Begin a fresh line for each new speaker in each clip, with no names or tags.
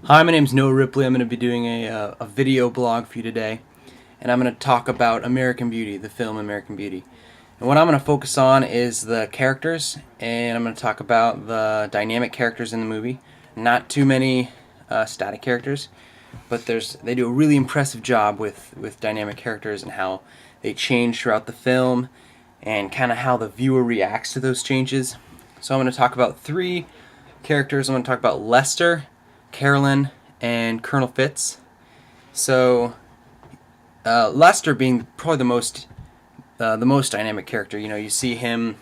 Hi, my name's Noah Ripley. I'm going to be doing a video blog for you today, and I'm going to talk about American Beauty, the film American Beauty. And what I'm going to focus on is the characters, and I'm going to talk about the dynamic characters in the movie. Not too many static characters, but they do a really impressive job with dynamic characters and how they change throughout the film, and kind of how the viewer reacts to those changes. So I'm going to talk about three characters. I'm going to talk about Lester, Carolyn, and Colonel Fitz. So Lester being probably the most dynamic character. You know, you see him.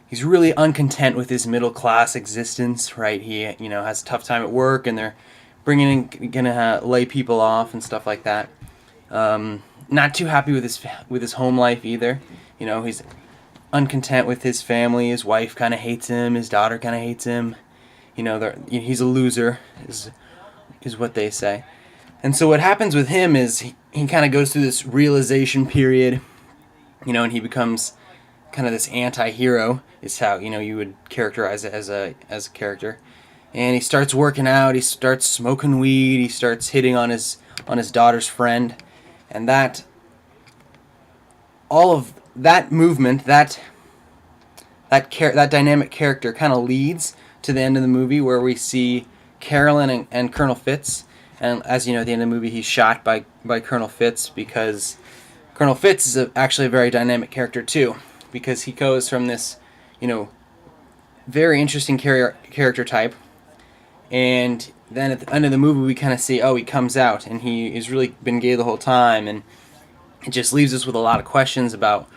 He's really uncontent with his middle class existence, right? He has a tough time at work, and they're gonna lay people off and stuff like that. Not too happy with his home life either. You know, he's uncontent with his family. His wife kind of hates him. His daughter kind of hates him. He's a loser, is what they say. And so what happens with him is he kind of goes through this realization period, and he becomes kind of this anti-hero, is how, you would characterize it as a character. And he starts working out, he starts smoking weed, he starts hitting on his daughter's friend, and all of that movement, that dynamic character kind of leads to the end of the movie, where we see Carolyn and Colonel Fitz. And as you know, at the end of the movie, he's shot by Colonel Fitz, because Colonel Fitz is actually a very dynamic character too, because he goes from this, very interesting character type, and then at the end of the movie we kind of see, he comes out and he has really been gay the whole time, and it just leaves us with a lot of questions about,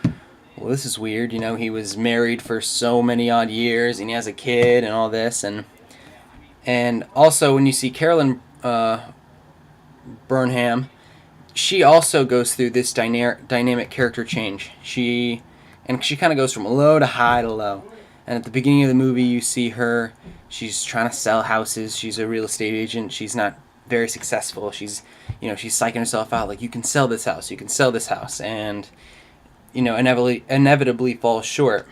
well, this is weird. He was married for so many odd years, and he has a kid, and all this, and also when you see Carolyn Burnham, she also goes through this dynamic character change. She kind of goes from low to high to low. And at the beginning of the movie, you see her. She's trying to sell houses. She's a real estate agent. She's not very successful. She's psyching herself out, like, you can sell this house, and inevitably falls short.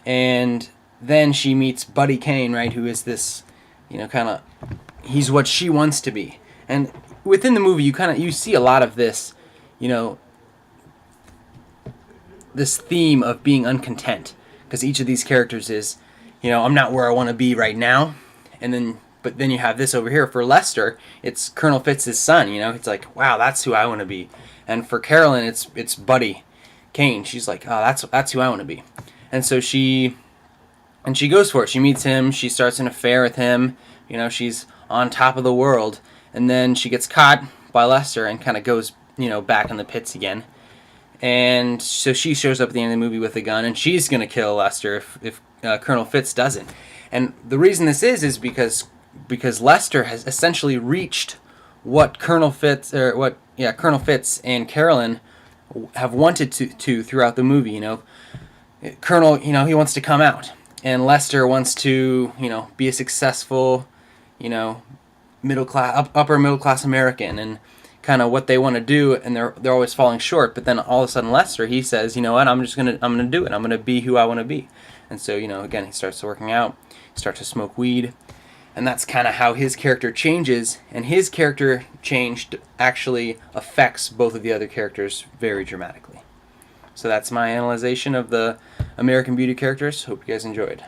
And then she meets Buddy Kane, right, who is this, he's what she wants to be. And within the movie, you see a lot of this, this theme of being uncontent, because each of these characters is, I'm not where I want to be right now. But then you have this over here for Lester. It's Colonel Fitz's son. It's like, wow, that's who I want to be. And for Carolyn, it's Buddy Kane. She's like, oh, that's who I want to be. And so she goes for it. She meets him. She starts an affair with him. She's on top of the world. And then she gets caught by Lester and kind of goes, back in the pits again. And so she shows up at the end of the movie with a gun, and she's going to kill Lester if Colonel Fitz doesn't. And the reason this is because Lester has essentially reached what Colonel Fitz and Carolyn have wanted to throughout the movie. Colonel, he wants to come out, and Lester wants to, be a successful, upper middle class American, and kind of what they want to do, and they're always falling short. But then all of a sudden Lester, he says, you know what, I'm gonna do it. I'm gonna be who I want to be. And so, again, he starts working out, starts to smoke weed, and that's kind of how his character changes. And his character change actually affects both of the other characters very dramatically. So that's my analyzation of the American Beauty characters. Hope you guys enjoyed.